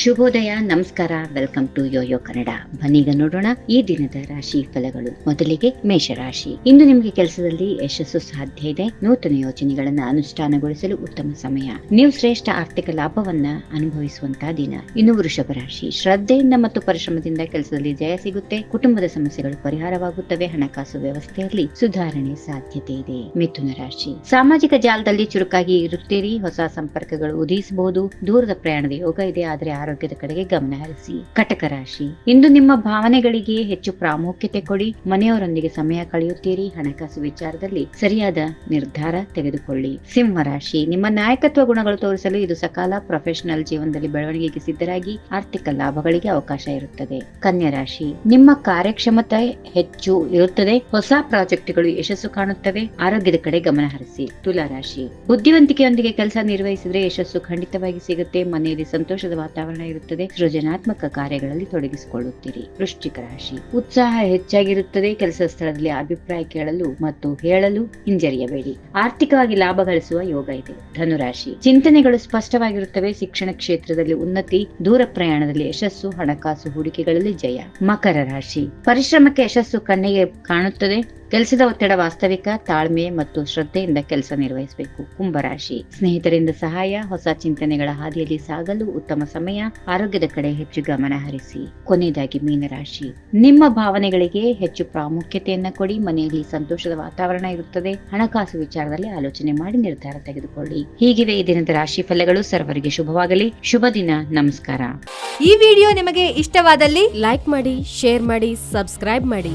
ಶುಭೋದಯ, ನಮಸ್ಕಾರ, welcome to Yoyo Kannada. ಬನ್ನೀಗ ನೋಡೋಣ ಈ ದಿನದ ರಾಶಿ ಫಲಗಳು. ಮೊದಲಿಗೆ ಮೇಷರಾಶಿ. ಇಂದು ನಿಮಗೆ ಕೆಲಸದಲ್ಲಿ ಯಶಸ್ಸು ಸಾಧ್ಯ ಇದೆ. ನೂತನ ಯೋಜನೆಗಳನ್ನ ಅನುಷ್ಠಾನಗೊಳಿಸಲು ಉತ್ತಮ ಸಮಯ. ನೀವು ಶ್ರೇಷ್ಠ ಆರ್ಥಿಕ ಲಾಭವನ್ನ ಅನುಭವಿಸುವಂತಹ ದಿನ. ಇನ್ನು ವೃಷಭ ರಾಶಿ. ಶ್ರದ್ಧೆಯಿಂದ ಮತ್ತು ಪರಿಶ್ರಮದಿಂದ ಕೆಲಸದಲ್ಲಿ ಜಯ ಸಿಗುತ್ತೆ. ಕುಟುಂಬದ ಸಮಸ್ಯೆಗಳು ಪರಿಹಾರವಾಗುತ್ತವೆ. ಹಣಕಾಸು ವ್ಯವಸ್ಥೆಯಲ್ಲಿ ಸುಧಾರಣೆ ಸಾಧ್ಯತೆ ಇದೆ. ಮಿಥುನ ರಾಶಿ. ಸಾಮಾಜಿಕ ಜಾಲದಲ್ಲಿ ಚುರುಕಾಗಿ ಇರುತ್ತೀರಿ. ಹೊಸ ಸಂಪರ್ಕಗಳು ಉದಯಿಸಬಹುದು. ದೂರದ ಪ್ರಯಾಣದ ಯೋಗ ಇದೆ, ಆದರೆ ಆರೋಗ್ಯದ ಕಡೆಗೆ ಗಮನ ಹರಿಸಿ. ಕಟಕ ರಾಶಿ. ಇಂದು ನಿಮ್ಮ ಭಾವನೆಗಳಿಗೆ ಹೆಚ್ಚು ಪ್ರಾಮುಖ್ಯತೆ ಕೊಡಿ. ಮನೆಯವರೊಂದಿಗೆ ಸಮಯ ಕಳೆಯುತ್ತೀರಿ. ಹಣಕಾಸು ವಿಚಾರದಲ್ಲಿ ಸರಿಯಾದ ನಿರ್ಧಾರ ತೆಗೆದುಕೊಳ್ಳಿ. ಸಿಂಹ ರಾಶಿ. ನಿಮ್ಮ ನಾಯಕತ್ವ ಗುಣಗಳು ತೋರಿಸಲು ಇದು ಸಕಾಲ. ಪ್ರೊಫೆಷನಲ್ ಜೀವನದಲ್ಲಿ ಬೆಳವಣಿಗೆಗೆ ಸಿದ್ಧರಾಗಿ. ಆರ್ಥಿಕ ಲಾಭಗಳಿಗೆ ಅವಕಾಶ ಇರುತ್ತದೆ. ಕನ್ಯಾ ರಾಶಿ. ನಿಮ್ಮ ಕಾರ್ಯಕ್ಷಮತೆ ಹೆಚ್ಚು ಇರುತ್ತದೆ. ಹೊಸ ಪ್ರಾಜೆಕ್ಟ್ಗಳು ಯಶಸ್ಸು ಕಾಣುತ್ತವೆ. ಆರೋಗ್ಯದ ಕಡೆ ಗಮನ ಹರಿಸಿ. ತುಲಾ ರಾಶಿ. ಬುದ್ಧಿವಂತಿಕೆಯೊಂದಿಗೆ ಕೆಲಸ ನಿರ್ವಹಿಸಿದ್ರೆ ಯಶಸ್ಸು ಖಂಡಿತವಾಗಿ ಸಿಗುತ್ತೆ. ಮನೆಯಲ್ಲಿ ಸಂತೋಷದ ವಾತಾವರಣ ಇರುತ್ತದೆ. ಸೃಜನಾತ್ಮಕ ಕಾರ್ಯಗಳಲ್ಲಿ ತೊಡಗಿಸಿಕೊಳ್ಳುತ್ತೀರಿ. ವೃಶ್ಚಿಕ ರಾಶಿ. ಉತ್ಸಾಹ ಹೆಚ್ಚಾಗಿರುತ್ತದೆ. ಕೆಲಸ ಸ್ಥಳದಲ್ಲಿ ಅಭಿಪ್ರಾಯ ಕೇಳಲು ಮತ್ತು ಹೇಳಲು ಹಿಂಜರಿಯಬೇಡಿ. ಆರ್ಥಿಕವಾಗಿ ಲಾಭ ಗಳಿಸುವ ಯೋಗ ಇದೆ. ಧನುರಾಶಿ. ಚಿಂತನೆಗಳು ಸ್ಪಷ್ಟವಾಗಿರುತ್ತವೆ. ಶಿಕ್ಷಣ ಕ್ಷೇತ್ರದಲ್ಲಿ ಉನ್ನತಿ. ದೂರ ಪ್ರಯಾಣದಲ್ಲಿ ಯಶಸ್ಸು. ಹಣಕಾಸು ಹೂಡಿಕೆಗಳಲ್ಲಿ ಜಯ. ಮಕರ ರಾಶಿ. ಪರಿಶ್ರಮಕ್ಕೆ ಯಶಸ್ಸು ಕಣ್ಣಿಗೆ ಕಾಣುತ್ತದೆ. ಕೆಲಸದ ಒತ್ತಡ ವಾಸ್ತವಿಕ. ತಾಳ್ಮೆ ಮತ್ತು ಶ್ರದ್ಧೆಯಿಂದ ಕೆಲಸ ನಿರ್ವಹಿಸಬೇಕು. ಕುಂಭರಾಶಿ. ಸ್ನೇಹಿತರಿಂದ ಸಹಾಯ. ಹೊಸ ಚಿಂತನೆಗಳ ಹಾದಿಯಲ್ಲಿ ಸಾಗಲು ಉತ್ತಮ ಸಮಯ. ಆರೋಗ್ಯದ ಕಡೆ ಹೆಚ್ಚು ಗಮನ ಹರಿಸಿ. ಕೊನೆಯದಾಗಿ ಮೀನರಾಶಿ. ನಿಮ್ಮ ಭಾವನೆಗಳಿಗೆ ಹೆಚ್ಚು ಪ್ರಾಮುಖ್ಯತೆಯನ್ನ ಕೊಡಿ. ಮನೆಯಲ್ಲಿ ಸಂತೋಷದ ವಾತಾವರಣ ಇರುತ್ತದೆ. ಹಣಕಾಸು ವಿಚಾರದಲ್ಲಿ ಆಲೋಚನೆ ಮಾಡಿ ನಿರ್ಧಾರ ತೆಗೆದುಕೊಳ್ಳಿ. ಹೀಗಿವೆ ಈ ದಿನದ ರಾಶಿ ಫಲಗಳು. ಸರ್ವರಿಗೆ ಶುಭವಾಗಲಿ. ಶುಭ ದಿನ. ನಮಸ್ಕಾರ. ಈ ವಿಡಿಯೋ ನಿಮಗೆ ಇಷ್ಟವಾದಲ್ಲಿ ಲೈಕ್ ಮಾಡಿ, ಶೇರ್ ಮಾಡಿ, ಸಬ್ಸ್ಕ್ರೈಬ್ ಮಾಡಿ.